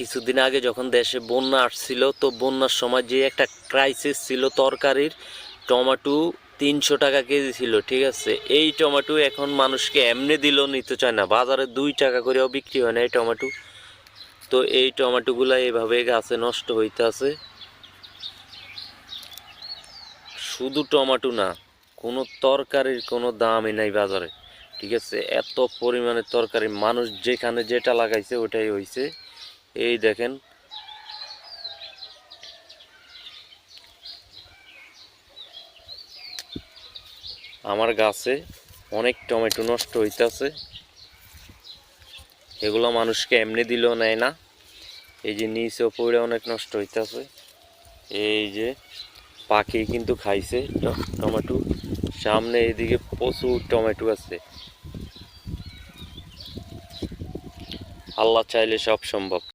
কিছুদিন আগে যখন দেশে বন্যা আসছিল, তো বন্যার সময় যে একটা ক্রাইসিস ছিল তরকারির, টমেটো 300 টাকা কেজি ছিল, ঠিক আছে। এই টমেটো এখন মানুষকে এমনি দিলেও নিতে চায় না, বাজারে 2 টাকা করেও বিক্রি হয় না এই টমেটো। তো এই টমেটোগুলো এইভাবে গাছে নষ্ট হইতে আছে। শুধু টমেটো না, কোনো তরকারির কোনো দামই নাই বাজারে, ঠিক আছে। এত পরিমাণে তরকারি, মানুষ যেখানে যেটা লাগাইছে ওটাই হইছে। এই দেখেন, আমার গাছে অনেক টমেটো নষ্ট হইতেছে, এগুলো মানুষকে এমনি দিলেও নেয় না। এই যে নিচেও পড়ে অনেক নষ্ট হইতেছে। এই যে পাখি কিন্তু খাইছে টমেটো। সামনে এইদিকে প্রচুর টমেটো আছে। আল্লাহ চাইলে সব সম্ভব।